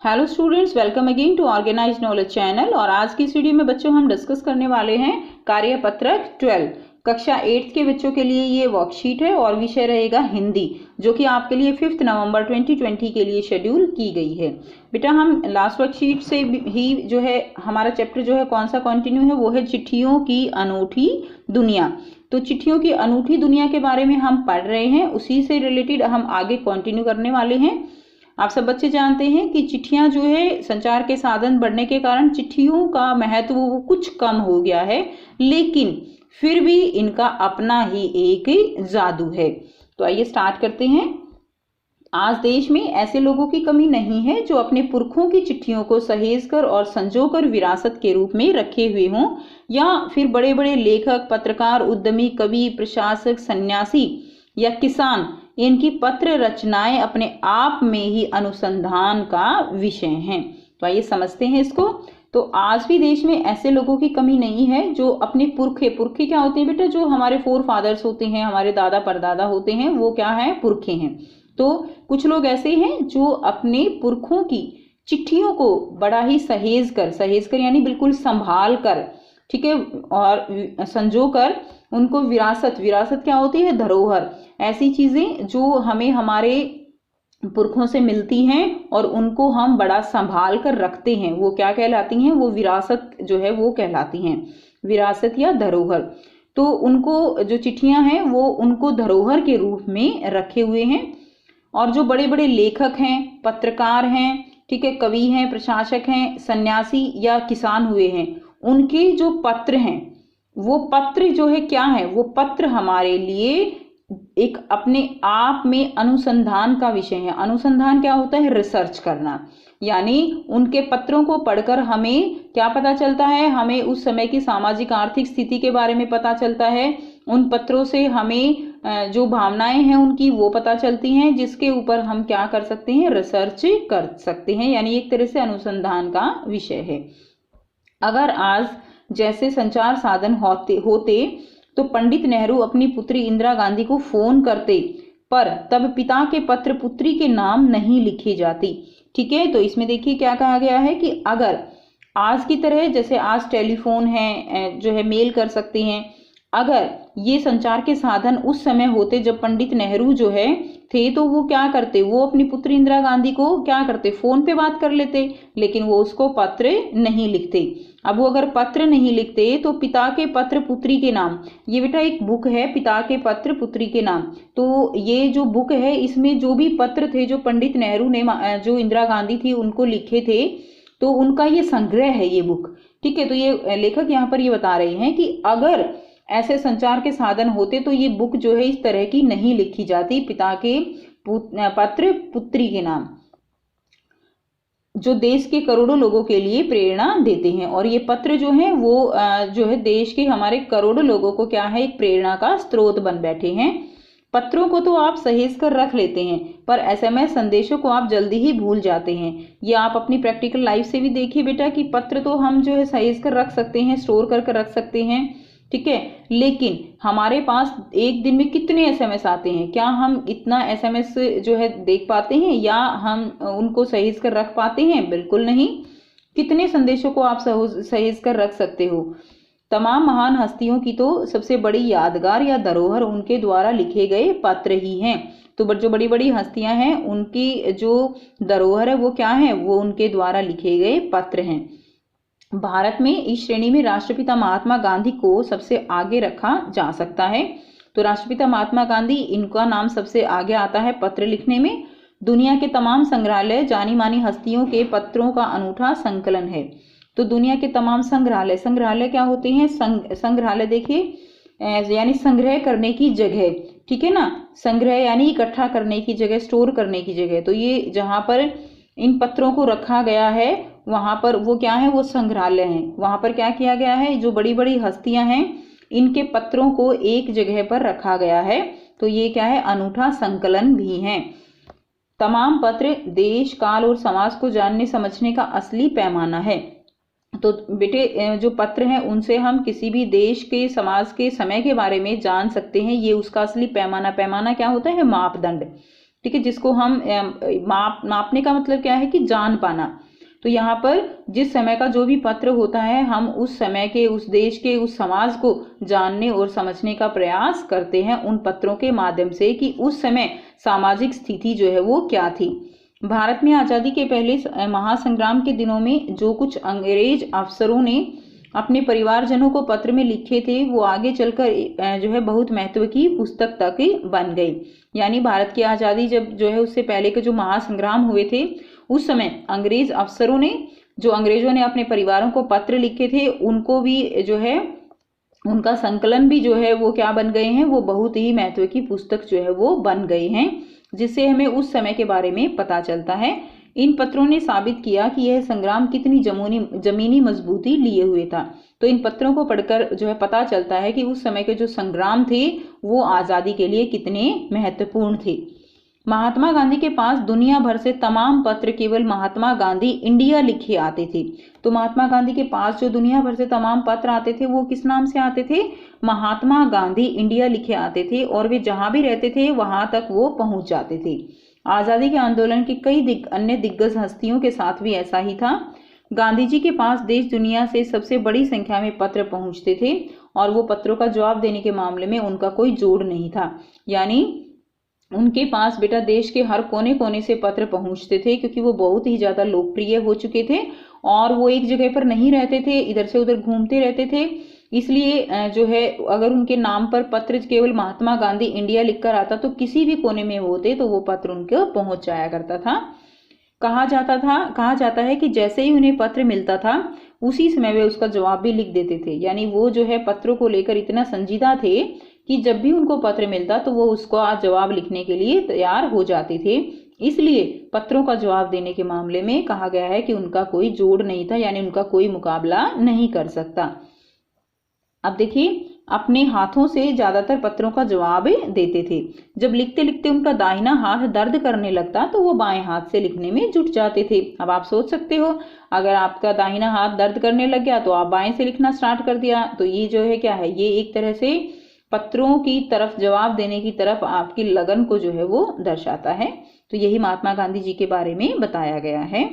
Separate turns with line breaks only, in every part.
Hello students, welcome again to organise knowledge channel. और आज की इस वीडियो में बच्चों हम डिस्कस करने वाले हैं कार्यपत्रक 12 कक्षा 8 के बच्चों के लिए ये वर्कशीट है और विषय रहेगा हिंदी, जो कि आपके लिए 5 नवंबर 2020 के लिए शेड्यूल की गई है। बेटा हम लास्ट वर्कशीट से ही जो है हमारा चैप्टर जो है कौन सा कंटिन्यू है, वो है चिट्ठियों की अनूठी दुनिया। तो चिट्ठियों की अनूठी दुनिया के बारे में हम पढ़ रहे हैं, उसी से रिलेटेड हम आगे कंटिन्यू करने वाले हैं। आप सब बच्चे जानते हैं कि चिट्ठियां जो है संचार के साधन बढ़ने के कारण चिट्ठियों का महत्व वो कुछ कम हो गया है, लेकिन फिर भी इनका अपना ही एक जादू है। तो आइए स्टार्ट करते हैं। आज देश में ऐसे लोगों की कमी नहीं है जो अपने पुरखों की चिट्ठियों को सहेजकर और संजोकर विरासत के रूप में रखे हुए हों, या फिर बड़े बड़े लेखक, पत्रकार, उद्यमी, कवि, प्रशासक, सन्यासी या किसान, इनकी पत्र रचनाएं अपने आप में ही अनुसंधान का विषय हैं। तो आइए समझते हैं इसको। तो आज भी देश में ऐसे लोगों की कमी नहीं है जो अपने पुरखे क्या होते हैं बेटा, जो हमारे फोर फादर्स होते हैं, हमारे दादा परदादा होते हैं, वो क्या है, पुरखे हैं। तो कुछ लोग ऐसे हैं जो अपने पुरखों की चिट्ठियों को बड़ा ही सहेज कर यानी बिल्कुल संभाल कर, ठीक है, और संजो कर उनको विरासत क्या होती है, धरोहर, ऐसी चीजें जो हमें हमारे पुरखों से मिलती हैं और उनको हम बड़ा संभाल कर रखते हैं, वो क्या कहलाती हैं, वो विरासत जो है वो कहलाती हैं, विरासत या धरोहर। तो उनको जो चिट्ठियां हैं वो उनको धरोहर के रूप में रखे हुए हैं। और जो बड़े बड़े लेखक हैं, पत्रकार हैं, ठीक है, कवि हैं, प्रशासक हैं, सन्यासी या किसान हुए हैं, उनके जो पत्र हैं, वो पत्र जो है क्या है, वो पत्र हमारे लिए एक अपने आप में अनुसंधान का विषय है। अनुसंधान क्या होता है, रिसर्च करना, यानी उनके पत्रों को पढ़कर हमें क्या पता चलता है, हमें उस समय की सामाजिक आर्थिक स्थिति के बारे में पता चलता है। उन पत्रों से हमें जो भावनाएं हैं उनकी वो पता चलती हैं, जिसके ऊपर हम क्या कर सकते हैं, रिसर्च कर सकते हैं, यानी एक तरह से अनुसंधान का विषय है। अगर आज जैसे संचार साधन होते तो पंडित नेहरू अपनी पुत्री इंदिरा गांधी को फोन करते, पर तब पिता के पत्र पुत्री के नाम नहीं लिखी जाती। ठीक है, तो इसमें देखिए क्या कहा गया है कि अगर आज की तरह जैसे आज टेलीफोन है, जो है मेल कर सकते हैं, अगर ये संचार के साधन उस समय होते जब पंडित नेहरू जो है थे, तो वो क्या करते, वो अपनी पुत्री इंदिरा गांधी को क्या करते, फोन पे बात कर लेते, लेकिन वो उसको पत्र नहीं लिखते। अब वो अगर पत्र नहीं लिखते तो पिता के पत्र पुत्री के नाम, ये बेटा एक बुक है, पिता के पत्र पुत्री के नाम। तो ये जो बुक है इसमें जो भी पत्र थे जो पंडित नेहरू ने जो इंदिरा गांधी थी उनको लिखे थे, तो उनका ये संग्रह है ये बुक। ठीक है, तो ये लेखक यहाँ पर ये बता रहे हैं कि अगर ऐसे संचार के साधन होते तो ये बुक जो है इस तरह की नहीं लिखी जाती, पिता के पत्र पुत्री के नाम, जो देश के करोड़ों लोगों के लिए प्रेरणा देते हैं। और ये पत्र जो है वो जो है देश के हमारे करोड़ों लोगों को क्या है, एक प्रेरणा का स्रोत बन बैठे हैं। पत्रों को तो आप सहेज कर रख लेते हैं, पर एसएमएस संदेशों को आप जल्दी ही भूल जाते हैं। ये आप अपनी प्रैक्टिकल लाइफ से भी देखिए बेटा कि पत्र तो हम जो है सहेज कर रख सकते हैं, स्टोर कर रख सकते हैं, ठीक है, लेकिन हमारे पास एक दिन में कितने एसएमएस आते हैं, क्या हम इतना एसएमएस जो है देख पाते हैं या हम उनको सहेज कर रख पाते हैं? बिल्कुल नहीं। कितने संदेशों को आप सहेज कर रख सकते हो? तमाम महान हस्तियों की तो सबसे बड़ी यादगार या धरोहर उनके द्वारा लिखे गए पत्र ही हैं। तो जो बड़ी बड़ी हस्तियां हैं उनकी जो धरोहर है वो क्या है, वो उनके द्वारा लिखे गए पत्र हैं। भारत में इस श्रेणी में राष्ट्रपिता महात्मा गांधी को सबसे आगे रखा जा सकता है। तो राष्ट्रपिता महात्मा गांधी, इनका नाम सबसे आगे आता है पत्र लिखने में। दुनिया के तमाम संग्रहालय जानी मानी हस्तियों के पत्रों का अनूठा संकलन है। तो दुनिया के तमाम संग्रहालय क्या होते हैं, संग्रहालय देखिए यानी संग्रह करने की जगह, ठीक है ना, संग्रह यानी इकट्ठा करने की जगह, स्टोर करने की जगह। तो ये जहां पर इन पत्रों को रखा गया है वहां पर वो क्या है, वो संग्रहालय है। वहां पर क्या किया गया है, जो बड़ी बड़ी हस्तियां हैं इनके पत्रों को एक जगह पर रखा गया है। तो ये क्या है, अनूठा संकलन भी है। तमाम पत्र देश, काल और समाज को जानने समझने का असली पैमाना है। तो बेटे जो पत्र हैं उनसे हम किसी भी देश के, समाज के, समय के बारे में जान सकते हैं। ये उसका असली पैमाना क्या होता है, मापदंड। ठीक है, जिसको हम मापने का मतलब क्या है कि जान पाना। तो यहाँ पर जिस समय का जो भी पत्र होता है, हम उस समय के, उस देश के, उस समाज को जानने और समझने का प्रयास करते हैं उन पत्रों के माध्यम से कि उस समय सामाजिक स्थिति जो है वो क्या थी। भारत में आज़ादी के पहले महासंग्राम के दिनों में जो कुछ अंग्रेज अफसरों ने अपने परिवारजनों को पत्र में लिखे थे, वो आगे चलकर जो है बहुत महत्व की पुस्तक तक बन गई। यानी भारत की आज़ादी जब जो है उससे पहले के जो महासंग्राम हुए थे, उस समय अंग्रेज अफसरों ने, जो अंग्रेजों ने अपने परिवारों को पत्र लिखे थे, उनको भी जो है उनका संकलन भी जो है वो क्या बन गए हैं, वो बहुत ही महत्व की पुस्तक जो है वो बन गए हैं, जिससे हमें उस समय के बारे में पता चलता है। इन पत्रों ने साबित किया कि यह संग्राम कितनी जमीनी मजबूती लिए हुए था। तो इन पत्रों को पढ़कर जो है पता चलता है कि उस समय के जो संग्राम थे वो आज़ादी के लिए कितने महत्वपूर्ण थे। महात्मा गांधी के पास दुनिया भर से तमाम पत्र केवल महात्मा गांधी इंडिया लिखे आते थे। तो महात्मा गांधी के पास जो दुनिया भर से तमाम पत्र आते थे वो किस नाम से आते थे? महात्मा गांधी इंडिया लिखे आते थे, और वे जहां भी रहते थे वहां तक वो पहुंच जाते थे। आज़ादी के आंदोलन की कई अन्य दिग्गज हस्तियों के साथ भी ऐसा ही था। गांधी जी के पास देश दुनिया से सबसे बड़ी संख्या में पत्र पहुंचते थे, और वो पत्रों का जवाब देने के मामले में उनका कोई जोड़ नहीं था। यानी उनके पास बेटा देश के हर कोने कोने से पत्र पहुंचते थे, क्योंकि वो बहुत ही ज्यादा लोकप्रिय हो चुके थे और वो एक जगह पर नहीं रहते थे, इधर से उधर घूमते रहते थे। इसलिए जो है अगर उनके नाम पर पत्र केवल महात्मा गांधी इंडिया लिखकर आता तो किसी भी कोने में होते तो वो पत्र उनको पहुंच जाया करता था। कहा जाता है कि जैसे ही उन्हें पत्र मिलता था उसी समय वे उसका जवाब भी लिख देते थे। यानी वो जो है पत्रों को लेकर इतना संजीदा थे कि जब भी उनको पत्र मिलता तो वो उसको जवाब लिखने के लिए तैयार हो जाते थे। इसलिए पत्रों का जवाब देने के मामले में कहा गया है कि उनका कोई जोड़ नहीं था, यानी उनका कोई मुकाबला नहीं कर सकता। अब देखिए, अपने हाथों से ज्यादातर पत्रों का जवाब देते थे। जब लिखते लिखते उनका दाहिना हाथ दर्द करने लगता तो वो बाएं हाथ से लिखने में जुट जाते थे। अब आप सोच सकते हो, अगर आपका दाहिना हाथ दर्द करने लग गया तो आप बाएं से लिखना स्टार्ट कर दिया, तो ये जो है क्या है, ये एक तरह से पत्रों की तरफ, जवाब देने की तरफ आपकी लगन को जो है वो दर्शाता है। तो यही महात्मा गांधी जी के बारे में बताया गया है।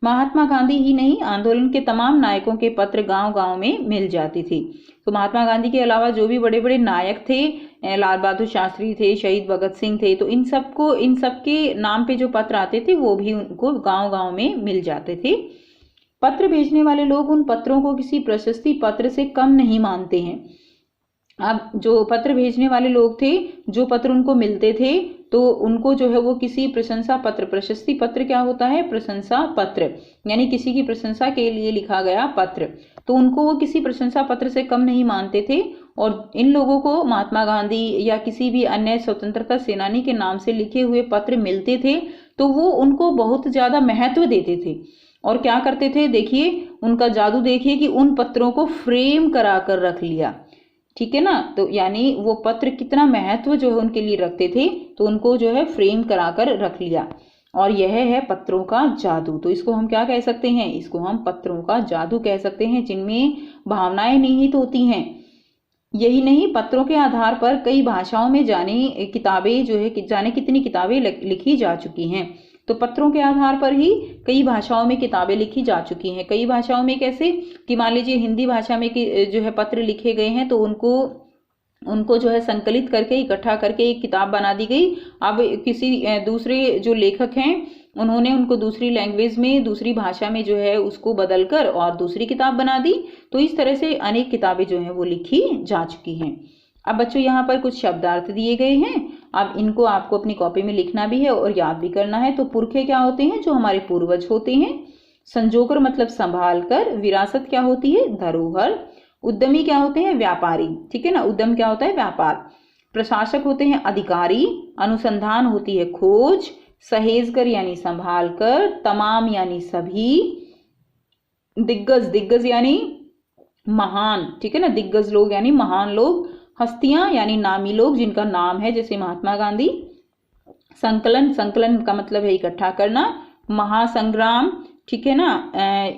महात्मा गांधी ही नहीं, आंदोलन के तमाम नायकों के पत्र गांव गांव में मिल जाती थी। तो महात्मा गांधी के अलावा जो भी बड़े बड़े नायक थे, लाल बहादुर शास्त्री थे, शहीद भगत सिंह थे, तो इन सबके नाम पे जो पत्र आते थे वो भी उनको गांव गांव में मिल जाते थे। पत्र भेजने वाले लोग उन पत्रों को किसी प्रशस्ति पत्र से कम नहीं मानते हैं। अब जो पत्र भेजने वाले लोग थे, जो पत्र उनको मिलते थे, तो उनको जो है वो किसी प्रशंसा पत्र, प्रशस्ति पत्र क्या होता है, प्रशंसा पत्र, यानी किसी की प्रशंसा के लिए लिखा गया पत्र, तो उनको वो किसी प्रशंसा पत्र से कम नहीं मानते थे। और इन लोगों को महात्मा गांधी या किसी भी अन्य स्वतंत्रता सेनानी के नाम से लिखे हुए पत्र मिलते थे तो वो उनको बहुत ज्यादा महत्व देते थे। और क्या करते थे, देखिए उनका जादू देखिए कि उन पत्रों को फ्रेम करा कर रख लिया, ठीक है ना। तो यानी वो पत्र कितना महत्व जो है उनके लिए रखते थे, तो उनको जो है फ्रेम कराकर रख लिया, और यह है पत्रों का जादू। तो इसको हम क्या कह सकते हैं, इसको हम पत्रों का जादू कह सकते हैं, जिनमें भावनाएं निहित होती हैं। यही नहीं, पत्रों के आधार पर कई भाषाओं में जाने किताबें जो है, जाने कितनी किताबें लिखी जा चुकी हैं। तो पत्रों के आधार पर ही कई भाषाओं में किताबें लिखी जा चुकी हैं। कई भाषाओं में कैसे कि मान लीजिए हिंदी भाषा में जो है पत्र लिखे गए हैं, तो उनको जो है संकलित करके, इकट्ठा करके एक किताब बना दी गई। अब किसी दूसरे जो लेखक हैं उन्होंने उनको दूसरी लैंग्वेज में, दूसरी भाषा में जो है उसको बदलकर और दूसरी किताब बना दी। तो इस तरह से अनेक किताबें जो हैं वो लिखी जा चुकी हैं। अब बच्चों यहाँ पर कुछ शब्दार्थ दिए गए हैं, अब इनको आपको अपनी कॉपी में लिखना भी है और याद भी करना है। तो पुरखे क्या होते हैं, जो हमारे पूर्वज होते हैं। संजोकर मतलब संभाल कर। विरासत क्या होती है, धरोहर। उद्यमी क्या होते हैं, व्यापारी, ठीक है ना, उद्यम क्या होता है, व्यापार। प्रशासक होते हैं अधिकारी। अनुसंधान होती है खोज। सहेजकर यानी संभाल कर। तमाम यानी सभी। दिग्गज यानी महान, ठीक है ना, दिग्गज लोग यानी महान लोग। हस्तियां यानी नामी लोग जिनका नाम है, जैसे महात्मा गांधी। संकलन का मतलब है इकट्ठा करना। महासंग्राम, ठीक है ना,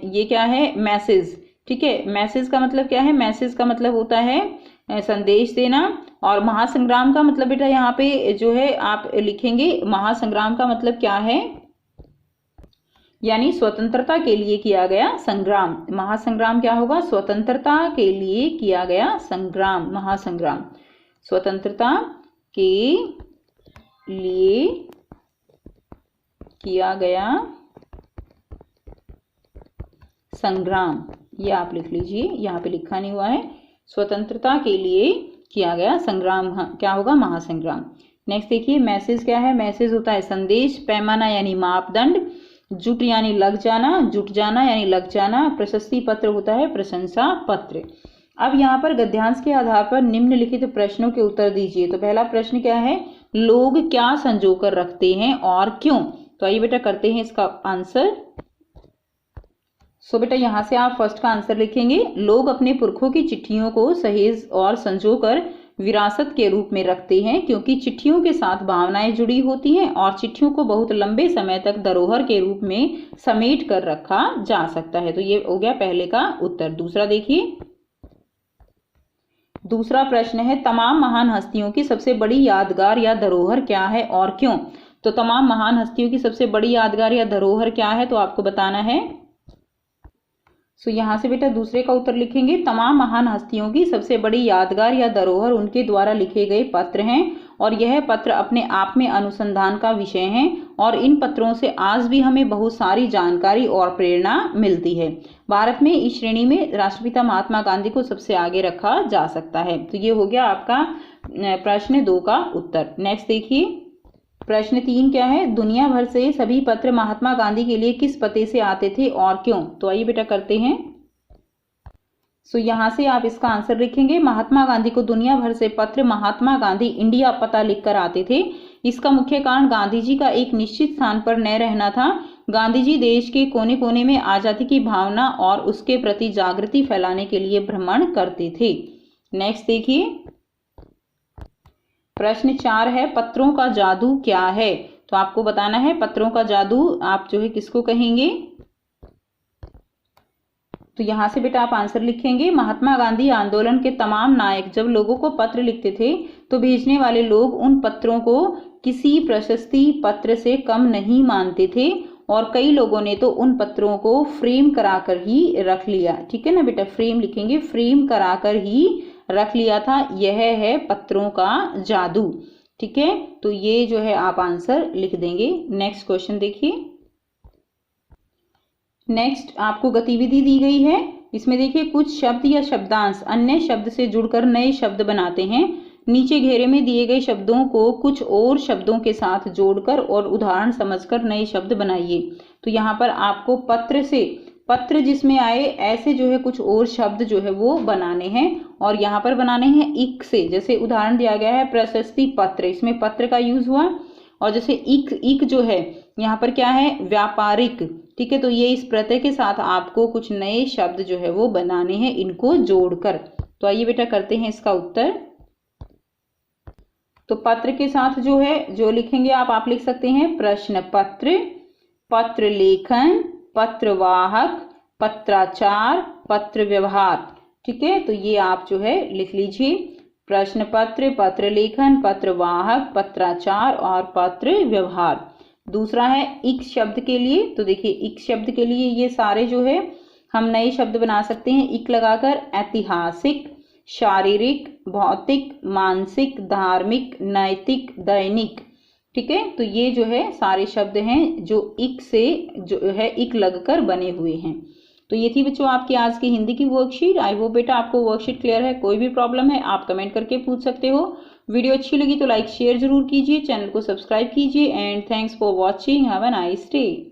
ये क्या है, मैसेज, ठीक है। मैसेज का मतलब क्या है, मैसेज का मतलब होता है संदेश देना। और महासंग्राम का मतलब बेटा यहाँ पे जो है आप लिखेंगे, महासंग्राम का मतलब क्या है, यानी स्वतंत्रता के लिए किया गया संग्राम। महासंग्राम क्या होगा, स्वतंत्रता के लिए किया गया संग्राम, महासंग्राम, स्वतंत्रता के लिए किया गया संग्राम। ये आप लिख लीजिए, यहाँ पे लिखा नहीं हुआ है, स्वतंत्रता के लिए किया गया संग्राम क्या होगा, महासंग्राम। नेक्स्ट देखिए, मैसेज क्या है, मैसेज होता है संदेश, पैमाना यानी मापदंड, जुट यानी लग जाना, जुट जाना यानी लग जाना, प्रशस्ति पत्र होता है प्रशंसा पत्र। अब यहाँ पर गद्यांश के आधार पर निम्नलिखित प्रश्नों के उत्तर दीजिए। तो पहला प्रश्न क्या है, लोग क्या संजो कर रखते हैं और क्यों। तो आइए बेटा करते हैं इसका आंसर। सो बेटा यहाँ से आप फर्स्ट का आंसर लिखेंगे, लोग अपने पुरखों की चिट्ठियों को सहेज और संजो कर विरासत के रूप में रखते हैं, क्योंकि चिट्ठियों के साथ भावनाएं जुड़ी होती हैं और चिट्ठियों को बहुत लंबे समय तक धरोहर के रूप में समेट कर रखा जा सकता है। तो ये हो गया पहले का उत्तर। दूसरा देखिए, दूसरा प्रश्न है, तमाम महान हस्तियों की सबसे बड़ी यादगार या धरोहर क्या है और क्यों। तो तमाम महान हस्तियों की सबसे बड़ी यादगार या धरोहर क्या है, तो आपको बताना है। सो यहाँ से बेटा दूसरे का उत्तर लिखेंगे, तमाम महान हस्तियों की सबसे बड़ी यादगार या धरोहर उनके द्वारा लिखे गए पत्र हैं और यह पत्र अपने आप में अनुसंधान का विषय हैं और इन पत्रों से आज भी हमें बहुत सारी जानकारी और प्रेरणा मिलती है। भारत में इस श्रेणी में राष्ट्रपिता महात्मा गांधी को सबसे आगे रखा जा सकता है। तो ये हो गया आपका प्रश्न 2 का उत्तर। नेक्स्ट देखिए, प्रश्न 3 क्या है, दुनिया भर से सभी पत्र महात्मा गांधी के लिए किस पते से आते थे और क्यों। तो आइए बेटा करते हैं। सो यहाँ से आप इसका आंसर लिखेंगे, महात्मा गांधी को दुनिया भर से पत्र महात्मा गांधी इंडिया पता लिखकर आते थे। इसका मुख्य कारण गांधी जी का एक निश्चित स्थान पर न रहना था। गांधी जी देश के कोने कोने में आजादी की भावना और उसके प्रति जागृति फैलाने के लिए भ्रमण करते थे। नेक्स्ट देखिए, प्रश्न 4 है, पत्रों का जादू क्या है। तो आपको बताना है पत्रों का जादू आप जो है किसको कहेंगे। तो यहाँ से बेटा आप आंसर लिखेंगे, महात्मा गांधी आंदोलन के तमाम नायक जब लोगों को पत्र लिखते थे तो भेजने वाले लोग उन पत्रों को किसी प्रशस्ति पत्र से कम नहीं मानते थे और कई लोगों ने तो उन पत्रों को फ्रेम कराकर ही रख लिया। ठीक है ना बेटा, फ्रेम लिखेंगे, फ्रेम कराकर ही रख लिया था। यह है पत्रों का जादू। ठीक है, तो ये जो है आप आंसर लिख देंगे। नेक्स्ट क्वेश्चन देखिए, नेक्स्ट आपको गतिविधि दी गई है। इसमें देखिए कुछ शब्द या शब्दांश अन्य शब्द से जुड़कर नए शब्द बनाते हैं। नीचे घेरे में दिए गए शब्दों को कुछ और शब्दों के साथ जोड़कर और उदाहरण समझकर नए शब्द बनाइए। तो यहाँ पर आपको पत्र से, पत्र जिसमें आए ऐसे जो है कुछ और शब्द जो है वो बनाने हैं और यहाँ पर बनाने हैं इक से। जैसे उदाहरण दिया गया है प्रशस्ति पत्र, इसमें पत्र का यूज हुआ। और जैसे इक जो है यहाँ पर क्या है, व्यापारिक। ठीक है, तो ये इस प्रत्यय के साथ आपको कुछ नए शब्द जो है वो बनाने हैं इनको जोड़कर। तो आइए बेटा करते हैं इसका उत्तर। तो पत्र के साथ जो है जो लिखेंगे आप लिख सकते हैं प्रश्न पत्र, पत्र लेखन, पत्रवाहक, पत्राचार, पत्र व्यवहार। ठीक है, तो ये आप जो है लिख लीजिए, प्रश्न पत्र, पत्र लेखन, पत्रवाहक, पत्राचार और पत्र व्यवहार। दूसरा है इक शब्द के लिए। तो देखिए इक शब्द के लिए ये सारे जो है हम नए शब्द बना सकते हैं इक लगाकर, ऐतिहासिक, शारीरिक, भौतिक, मानसिक, धार्मिक, नैतिक, दैनिक। ठीक है, तो ये जो है सारे शब्द हैं जो इक से जो है इक लगकर बने हुए हैं। तो ये थी बच्चों आपकी आज की हिंदी की वर्कशीट। आई होप बेटा आपको वर्कशीट क्लियर है। कोई भी प्रॉब्लम है आप कमेंट करके पूछ सकते हो। वीडियो अच्छी लगी तो लाइक शेयर जरूर कीजिए, चैनल को सब्सक्राइब कीजिए and thanks for watching. Have a nice day.